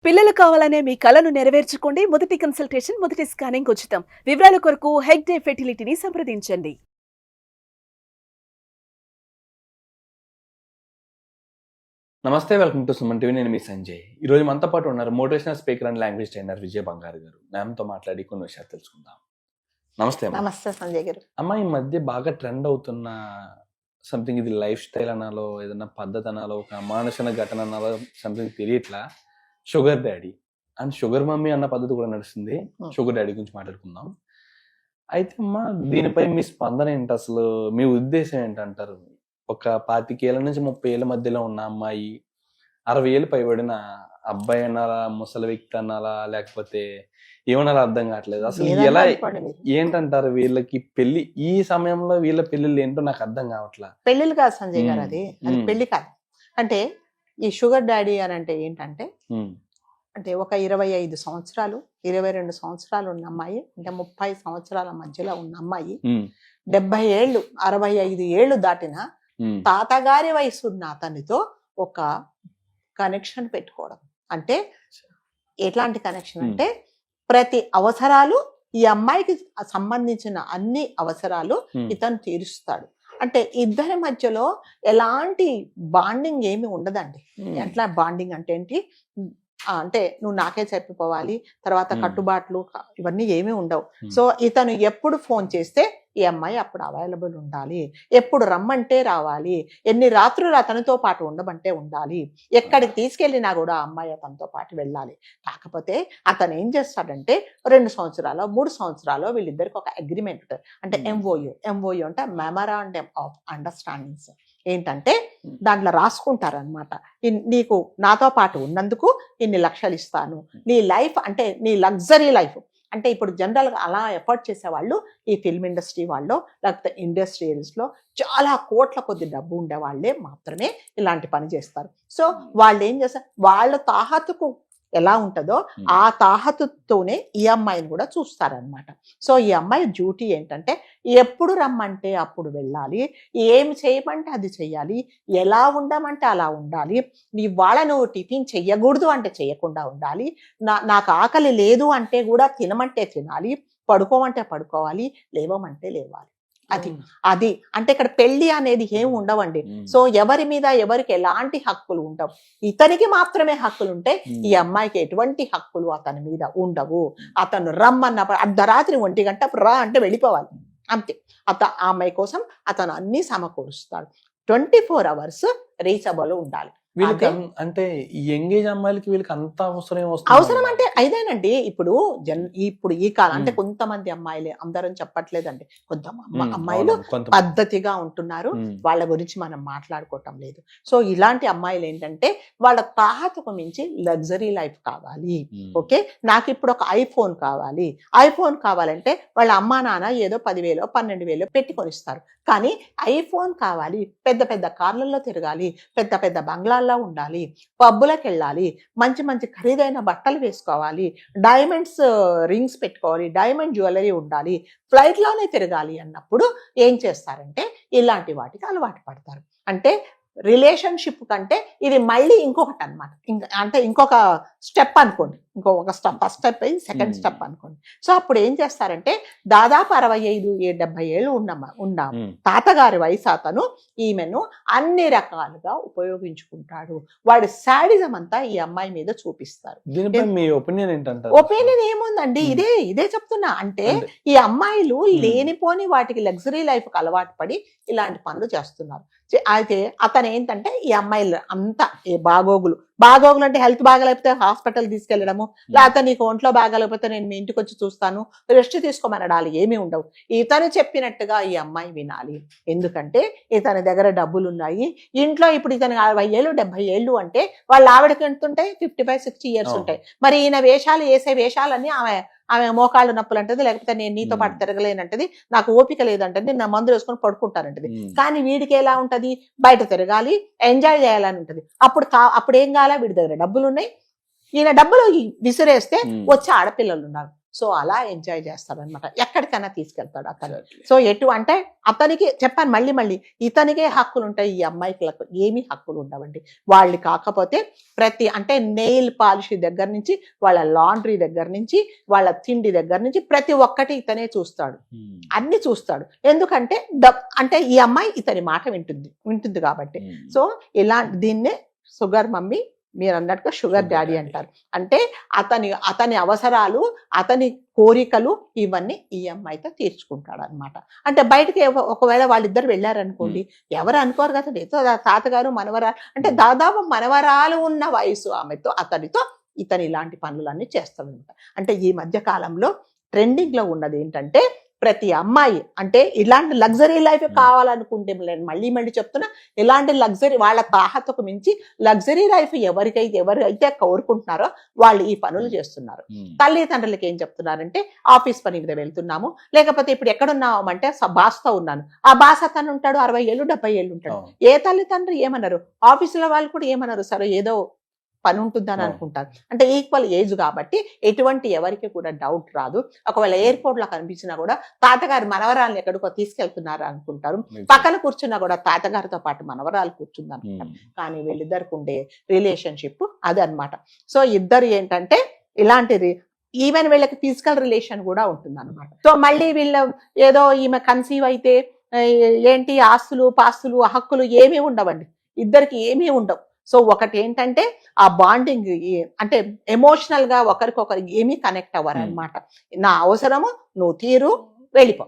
పిల్లలు కావాలనే మీ కలను నెరవేర్చుకోండి. మొదటి కన్సల్టేషన్, మొదటి స్కానింగ్ ఉచితం. వివరాల కొరకు హెగ్డే ఫెర్టిలిటీని సంప్రదించండి. నమస్తే, వెల్కమ్ టు సుమన్ టీవీ. నేను మీ సంజయ్. ఈరోజు మనతో పాటు ఉన్నారు motivational speaker and language trainer Vijaya Bangaru garu. మ్యామ్తో మాట్లాడి కొన్ని విషయాలు తెలుసుకుందాం. నమస్తే అమ్మా. నమస్తే సంజయ్ గారు. అమ్మ, ఈ మధ్య బాగా ట్రెండ్ అవుతున్న సంథింగ్, ఇది లైఫ్ స్టైల్ అనాలో, ఏదైనా పద్ధతి అనాలో, ఒక అమానుషణ ఘటన అనాలో, సంథింగ్ తెలియట్లా, sugar daddy and sugar mummy అన్న పద్ధతి కూడా నడుస్తుంది. షుగర్ డాడీ గురించి మాట్లాడుకుందాం. అయితే అమ్మా, దీనిపై మీ స్పందన ఏంటి? అసలు మీ ఉద్దేశం ఏంటంటారు? ఒక 25 ఏళ్ళ నుంచి 30 ఏళ్ళ మధ్యలో ఉన్న అమ్మాయి, 60 ఏళ్ళు పైబడిన అబ్బాయి అనాలా, ముసలి వ్యక్తి అనాలా, లేకపోతే ఏమనాలో అర్థం కావట్లేదు. అసలు ఎలా ఏంటంటారు? వీళ్ళకి పెళ్లి, ఈ సమయంలో వీళ్ళ పెళ్లిళ్ళు ఏంటో నాకు అర్థం కావట్లా. పెళ్లిళ్ళు కాదు సంజయ్ గారు, అది పెళ్లి కాదు. అంటే ఈ షుగర్ డాడీ అని అంటే ఏంటంటే, అంటే ఒక 25 సంవత్సరాలు 22 సంవత్సరాలు ఉన్న అమ్మాయి, అంటే 30 సంవత్సరాల మధ్యలో ఉన్న అమ్మాయి, 70 ఏళ్ళు 65 ఏళ్ళు దాటిన తాతగారి వయసు ఉన్న అతనితో ఒక కనెక్షన్ పెట్టుకోవడం. అంటే ఎట్లాంటి కనెక్షన్ అంటే, ప్రతి అవసరాలు, ఈ అమ్మాయికి సంబంధించిన అన్ని అవసరాలు ఇతను తీరుస్తాడు. అంటే ఇద్దరి మధ్యలో ఎలాంటి బాండింగ్ ఏమి ఉండదండి. ఎట్లా బాండింగ్ అంటే ఏంటి అంటే, నువ్వు నాకే చెప్పిపోవాలి, తర్వాత కట్టుబాట్లు ఇవన్నీ ఏమీ ఉండవు. సో ఇతను ఎప్పుడు ఫోన్ చేస్తే ఈ అమ్మాయి అప్పుడు అవైలబుల్ ఉండాలి, ఎప్పుడు రమ్మంటే రావాలి, ఎన్ని రాత్రులు అతనితో పాటు ఉండమంటే ఉండాలి, ఎక్కడికి తీసుకెళ్ళినా కూడా ఆ అమ్మాయి అతనితో పాటు వెళ్ళాలి. కాకపోతే అతను ఏం చేస్తాడంటే, 2 సంవత్సరాలు 3 సంవత్సరాలు వీళ్ళిద్దరికి ఒక అగ్రిమెంట్, అంటే ఎంఓయూ అంటే మెమరాండం ఆఫ్ అండర్స్టాండింగ్స్. ఏంటంటే దాంట్లో రాసుకుంటారనమాట, నీకు నాతో పాటు ఉన్నందుకు ఇన్ని లక్షలు ఇస్తాను, నీ లైఫ్ అంటే నీ లగ్జరీ లైఫ్. అంటే ఇప్పుడు జనరల్గా అలా ఎఫర్ట్ చేసేవాళ్ళు ఈ ఫిల్మ్ ఇండస్ట్రీ వాళ్ళు, లేకపోతే ఇండస్ట్రియల్స్లో చాలా కోట్ల కొద్ది డబ్బు ఉండే వాళ్ళే మాత్రమే ఇలాంటి పని చేస్తారు. సో వాళ్ళు ఏం చేస్తారు, వాళ్ళ తాహతుకు ఎలా ఉంటుందో ఆ తాహతుతోనే ఈ అమ్మాయిని కూడా చూస్తారనమాట. సో ఈ అమ్మాయి డ్యూటీ ఏంటంటే, ఎప్పుడు రమ్మంటే అప్పుడు వెళ్ళాలి, ఏం చేయమంటే అది చెయ్యాలి, ఎలా ఉండమంటే అలా ఉండాలి, ఇవాళ నువ్వు టిఫిన్ చెయ్యకూడదు అంటే చెయ్యకుండా ఉండాలి, నాకు ఆకలి లేదు అంటే కూడా తినమంటే తినాలి, పడుకోమంటే పడుకోవాలి, లేవమంటే లేవాలి. అది అంటే ఇక్కడ పెళ్లి అనేది ఏమి ఉండవండి. సో ఎవరి మీద ఎవరికి ఎలాంటి హక్కులు ఉండవు, ఇతనికి మాత్రమే హక్కులు ఉంటాయి. ఈ అమ్మాయికి ఎటువంటి హక్కులు అతని మీద ఉండవు. అతను రమ్మన్నప్పుడు అర్ధరాత్రి 1 గంట రా అంటే వెళ్ళిపోవాలి, అంతే. ఆ అమ్మాయి కోసం అతను అన్ని సమకూరుస్తాడు. 24 hours రీచబుల్ ఉండాలి. వీళ్ళకి అంటే ఈ యంగేజ్ అమ్మాయిలకి వీళ్ళకి అంత అవసరం అంటే అయిదేనండి. ఇప్పుడు ఇప్పుడు ఈ కాలం అంటే కొంతమంది అమ్మాయిలే, అందరం చెప్పట్లేదండి, కొంతమంది అమ్మాయిలు పద్ధతిగా ఉంటున్నారు, వాళ్ళ గురించి మనం మాట్లాడుకోవటం లేదు. సో ఇలాంటి అమ్మాయిలు ఏంటంటే, వాళ్ళ తాహతకు మించి లగ్జరీ లైఫ్ కావాలి. ఓకే, నాకు ఇప్పుడు ఒక ఐఫోన్ కావాలి, ఐఫోన్ కావాలంటే వాళ్ళ అమ్మా నాన్న ఏదో 10,000 12,000 పెట్టుకొనిస్తారు. కానీ ఐఫోన్ కావాలి, పెద్ద పెద్ద కార్లలో తిరగాలి, పెద్ద పెద్ద బంగ్లాల్లో ఉండాలి, పబ్బులకు వెళ్ళాలి, మంచి మంచి ఖరీదైన బట్టలు వేసుకోవాలి, డైమండ్స్ రింగ్స్ పెట్టుకోవాలి, డైమండ్ జ్యువెలరీ ఉండాలి, ఫ్లైట్లోనే తిరగాలి అన్నప్పుడు ఏం చేస్తారంటే ఇలాంటి వాటికి అలవాటు పడతారు. అంటే రిలేషన్షిప్ కంటే ఇది మళ్ళీ ఇంకొకటి అనమాట, అంటే ఇంకొక స్టెప్ అనుకోండి, ఇంకొక స్టెప్, ఫస్ట్ స్టెప్ అయింది, సెకండ్ స్టెప్ అనుకోండి. సో అప్పుడు ఏం చేస్తారంటే, దాదాపు 65-70 ఏళ్ళు ఉన్న తాతగారి వయసు అతను ఈమెను అన్ని రకాలుగా ఉపయోగించుకుంటాడు. వాడి శాడిజం అంతా ఈ అమ్మాయి మీద చూపిస్తారు. ఒపీనియన్ ఏముందండి, ఇదే చెప్తున్నా. అంటే ఈ అమ్మాయిలు లేనిపోని వాటికి లగ్జరీ లైఫ్కి అలవాటు పడి ఇలాంటి పనులు చేస్తున్నారు. అయితే అతను ఏంటంటే, ఈ అమ్మాయిలు అంతా బాగోగులు అంటే హెల్త్ బాగాలేకపోతే హాస్పిటల్ తీసుకెళ్లడము, లేకపోతే నీకు ఒంట్లో బాగాలేకపోతే నేను మీ ఇంటికి వచ్చి చూస్తాను, రెస్ట్ తీసుకోమనడాలు ఏమీ ఉండవు. ఇతను చెప్పినట్టుగా ఈ అమ్మాయి వినాలి. ఎందుకంటే ఇతని దగ్గర డబ్బులు ఉన్నాయి. ఇంట్లో ఇప్పుడు ఇతను 60 ఏళ్ళు 70 ఏళ్ళు అంటే వాళ్ళ ఆవిడకి ఎంతుంటాయి, 55-60 years ఉంటాయి. మరి ఈయన వేషాలు వేసే వేషాలన్నీ ఆమె మోకాళ్ళు నొప్పులు అంటది, లేకపోతే నేను నీతో పాటు తిరగలేనంటది, నాకు ఓపిక లేదంటది, నా మందులు వేసుకొని పడుకుంటానంటది. కానీ వీడికి ఎలా ఉంటది, బయట తిరగాలి, ఎంజాయ్ చేయాలని ఉంటది. అప్పుడు ఏం కావాలా, వీడి దగ్గర డబ్బులు ఉన్నాయి, ఈయన డబ్బులు విసిరేస్తే వచ్చే ఆడపిల్లలు ఉన్నారు, సో అలా ఎంజాయ్ చేస్తాడు అనమాట, ఎక్కడికైనా తీసుకెళ్తాడు అతను. సో అంటే అతనికి చెప్పాను మళ్ళీ ఇతనికే హక్కులు ఉంటాయి, ఈ అమ్మాయికి ఏమీ హక్కులు ఉండవండి. వాళ్ళు కాకపోతే అంటే నెయిల్ పాలిష్ దగ్గర నుంచి, వాళ్ళ లాండ్రీ దగ్గర నుంచి, వాళ్ళ తిండి దగ్గర నుంచి ప్రతి ఒక్కటి ఇతనే చూస్తాడు, అన్ని చూస్తాడు. ఎందుకంటే అంటే ఈ అమ్మాయి ఇతని మాట వింటుంది కాబట్టి. సో దీన్నే షుగర్ మమ్మీ, మీరు అన్నట్టుగా షుగర్ డాడీ అంటారు. అంటే అతని అవసరాలు, అతని కోరికలు ఇవన్నీ ఈ అమ్మాయితో తీర్చుకుంటాడు అనమాట. అంటే బయటకి ఒకవేళ వాళ్ళిద్దరు వెళ్ళారనుకోండి, ఎవరు అనుకోరు కదండి, తాతగారు మనవరాలు అంటే దాదాపు మనవరాలు ఉన్న వయసు ఆమెతో, అతనితో ఇతను ఇలాంటి పనులన్నీ చేస్తాడు అనమాట. అంటే ఈ మధ్య కాలంలో ట్రెండింగ్ లో ఉన్నది ఏంటంటే, ప్రతి అమ్మాయి అంటే ఇలాంటి లగ్జరీ లైఫ్ కావాలనుకుంటే, మళ్ళీ చెప్తున్నా, ఇలాంటి లగ్జరీ వాళ్ళ తాహతకు మించి లగ్జరీ లైఫ్ ఎవరైతే కోరుకుంటున్నారో వాళ్ళు ఈ పనులు చేస్తున్నారు. తల్లిదండ్రులకి ఏం చెప్తున్నారంటే, ఆఫీస్ పని మీద వెళ్తున్నాము, లేకపోతే ఇప్పుడు ఎక్కడున్నామంటే బాస్తో ఉన్నాను, ఆ బాస్ అతను ఉంటాడు 60 ఏళ్ళు 70 ఏళ్ళు ఉంటాడు. ఏ తల్లిదండ్రులు ఏమన్నారు, ఆఫీసులో వాళ్ళు కూడా ఏమన్నారు, సరే ఏదో పని ఉంటుందని అనుకుంటారు. అంటే ఈక్వల్ ఏజ్ కాబట్టి ఎటువంటి ఎవరికి కూడా డౌట్ రాదు. ఒకవేళ ఎయిర్పోర్ట్ లో కనిపించినా కూడా తాతగారు మనవరాలను ఎక్కడికో తీసుకెళ్తున్నారు అనుకుంటారు, పక్కన కూర్చున్నా కూడా తాతగారితో పాటు మనవరాలు కూర్చుంది అనుకుంటారు. కానీ వీళ్ళిద్దరికి ఉండే రిలేషన్షిప్ అది అనమాట. సో ఇద్దరు ఏంటంటే ఇలాంటిది, ఈవెన్ వీళ్ళకి ఫిజికల్ రిలేషన్ కూడా ఉంటుంది అనమాట. సో మళ్ళీ ఏదో ఈమె కన్సీవ్ అయితే ఏంటి ఆస్తులు పాస్తులు హక్కులు ఏమీ ఉండవండి, ఇద్దరికి ఏమీ ఉండవు. సో ఒకటి ఏంటంటే ఆ బాండింగ్, అంటే ఎమోషనల్ గా ఒకరికొకరు ఏమీ కనెక్ట్ అవ్వరు అనమాట. నా అవసరము నువ్వు తీరు, వెళ్ళిపో,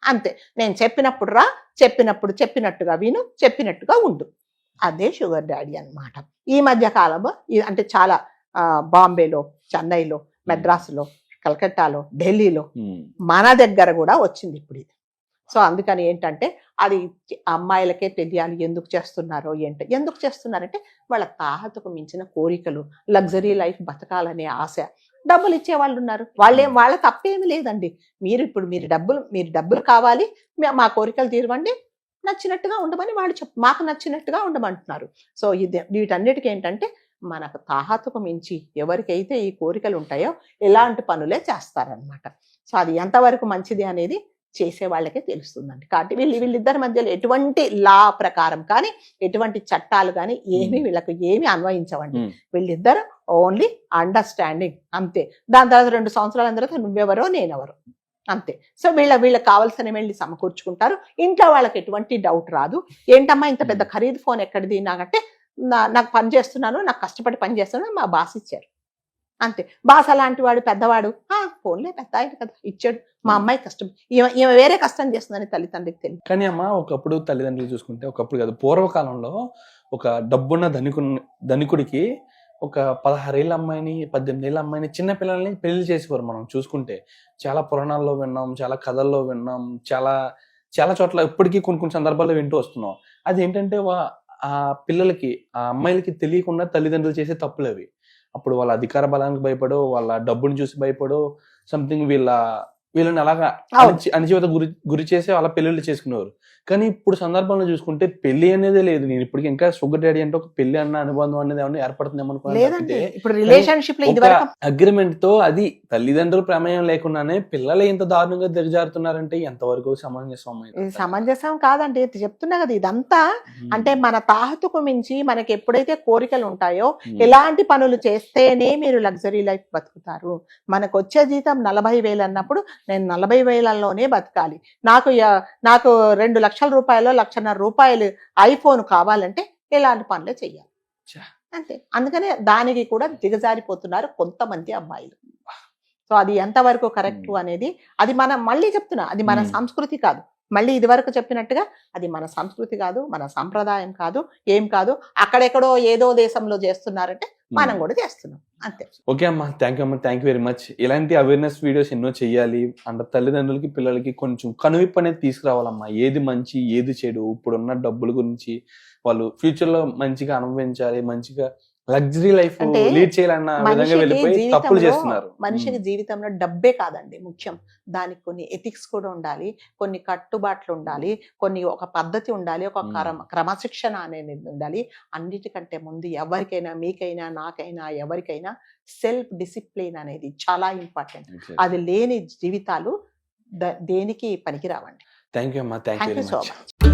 అంతే. నేను చెప్పినప్పుడు రా, చెప్పినట్టుగా విను, చెప్పినట్టుగా ఉండు. అదే షుగర్ డాడీ అనమాట. ఈ మధ్య కాలంలో అంటే చాలా బాంబేలో, చెన్నైలో, మెడ్రాసులో, కలకత్తాలో, ఢిల్లీలో, మన దగ్గర కూడా వచ్చింది ఇప్పుడు ఇది. సో అందుకని ఏంటంటే అది అమ్మాయిలకే తెలియాలి ఎందుకు చేస్తున్నారో ఎందుకు చేస్తున్నారంటే వాళ్ళ తాహతకు మించిన కోరికలు, లగ్జరీ లైఫ్ బతకాలనే ఆశ. డబ్బులు ఇచ్చే వాళ్ళు ఉన్నారు, వాళ్ళ తప్పేమి లేదండి. మీరు డబ్బులు కావాలి, మా కోరికలు తీరవండి, నచ్చినట్టుగా ఉండమని వాళ్ళు మాకు నచ్చినట్టుగా ఉండమంటున్నారు. సో వీటన్నిటికీ ఏంటంటే మనకు తాహతకు మించి ఎవరికైతే ఈ కోరికలు ఉంటాయో ఇలాంటి పనులే చేస్తారనమాట. సో అది ఎంతవరకు మంచిది అనేది చేసే వాళ్ళకే తెలుస్తుందండి. కాబట్టి వీళ్ళిద్దరి మధ్యలో ఎటువంటి లా ప్రకారం కానీ, ఎటువంటి చట్టాలు కానీ వీళ్ళకి ఏమి అన్వయించవండి. వీళ్ళిద్దరు ఓన్లీ అండర్స్టాండింగ్ అంతే. దాని తర్వాత 2 సంవత్సరాల తర్వాత నువ్వెవరో నేనెవరో అంతే. సో వీళ్ళకి కావాల్సిన వెళ్ళి సమకూర్చుకుంటారు. ఇంట్లో వాళ్ళకి ఎటువంటి డౌట్ రాదు. ఏంటమ్మా ఇంత పెద్ద ఖరీదు ఫోన్ ఎక్కడిది నాకంటే, నాకు పని చేస్తున్నాను, నాకు కష్టపడి పని చేస్తున్నాను, మా బాస్ ఇచ్చారు అంతే. బాస్ అలాంటి వాడు పెద్దవాడు, ఫోన్లే పెద్ద ఆయన కదా ఇచ్చాడు, మా అమ్మాయి కష్టం, ఈమె వేరే కష్టం చేస్తుందని తల్లిదండ్రులకు తెలియదు. కానీ అమ్మ ఒకప్పుడు తల్లిదండ్రులు చూసుకుంటే, ఒకప్పుడు కాదు పూర్వకాలంలో, ఒక డబ్బున్న ధనికుడికి ఒక 16 ఏళ్ళ అమ్మాయిని 18 ఏళ్ళ అమ్మాయిని చిన్న పిల్లల్ని పెళ్లి చేసేవారు. మనం చూసుకుంటే చాలా పురాణాల్లో విన్నాం, చాలా కథల్లో విన్నాం, చాలా చాలా చోట్ల ఇప్పటికీ కొన్ని సందర్భాల్లో వింటూ వస్తున్నాం. అది ఏంటంటే ఆ పిల్లలకి, ఆ అమ్మాయిలకి తెలియకుండా తల్లిదండ్రులు చేసే తప్పులు అవి. అప్పుడు వాళ్ళ అధికార బలానికి భయపడో, వాళ్ళ డబ్బుని చూసి భయపడో, సంథింగ్ వీళ్ళని అలాగా అణచివేత గురి చేసి వాళ్ళ పెళ్లిళ్ళు చేసుకునేవారు. కానీ ఇప్పుడు సందర్భంలో చూసుకుంటే పెళ్లి అనేదే లేదు. నేను ఇప్పటికి ఇంకా షుగర్ డాడీ అంటే ఒక పెళ్లి అన్న అనుబంధం అనేది ఏమన్నా ఏర్పడుతుందేమో అనుకున్నాను. అగ్రిమెంట్ తో, అది తల్లిదండ్రుల ప్రమేయం లేకుండానే పిల్లలు ఇంత దారుణంగా దిగజారుతున్నారంటే ఎంతవరకు సమంజసం కాదండి. చెప్తున్నా కదా, ఇదంతా అంటే మన తాహతుకు మించి మనకి ఎప్పుడైతే కోరికలు ఉంటాయో ఎలాంటి పనులు చేస్తేనే మీరు లగ్జరీ లైఫ్ బతుకుతారు. మనకు వచ్చే జీతం 40,000 అన్నప్పుడు నేను 40,000లోనే బతకాలి, నాకు 2 లక్షల రూపాయలు 1,50,000 రూపాయలు ఐఫోన్ కావాలంటే ఎలాంటి పనులే చెయ్యాలి అంతే. అందుకనే దానికి కూడా దిగజారిపోతున్నారు కొంతమంది అమ్మాయిలు. సో అది ఎంతవరకు కరెక్ట్ అనేది, అది మళ్ళీ చెప్తున్నా, అది మన సంస్కృతి కాదు. మళ్ళీ ఇది వరకు చెప్పినట్టుగా అది మన సంస్కృతి కాదు, మన సంప్రదాయం కాదు, ఏం కాదు. అక్కడెక్కడో ఏదో దేశంలో చేస్తున్నారంటే మనం కూడా చేస్తున్నాం అంతే. ఓకే అమ్మా, థ్యాంక్ యూ అమ్మా, థ్యాంక్ యూ వెరీ మచ్. ఇలాంటి అవేర్నెస్ వీడియోస్ ఎన్నో చెయ్యాలి. అంటే తల్లిదండ్రులకి పిల్లలకి కొంచెం కనువిప్పు అనేది తీసుకురావాలమ్మా. ఏది మంచి ఏది చెడు, ఇప్పుడున్న డబ్బుల గురించి వాళ్ళు ఫ్యూచర్ లో మంచిగా అనుభవించాలి, మంచిగా లగ్జరీ లైఫ్ అంటే లీడ్ చేయాలన్న విధంగా మనిషికి వెళ్ళిపోయి తప్పులు జీవితంలో చేస్తున్నారు. మనిషికి జీవితంలో డబ్బే కాదండి ముఖ్యం. దానికి కొన్ని ఎథిక్స్ కూడా ఉండాలి, కొన్ని కట్టుబాట్లు ఉండాలి, కొన్ని ఒక పద్ధతి ఉండాలి, ఒక క్రమశిక్షణ అనేది ఉండాలి. అన్నిటికంటే ముందు ఎవరికైనా, మీకైనా, నాకైనా, ఎవరికైనా సెల్ఫ్ డిసిప్లిన్ అనేది చాలా ఇంపార్టెంట్. అది లేని జీవితాలు దేనికి పనికిరావండి. థ్యాంక్ యూ అమ్మా, thank you thank very you so much. Much.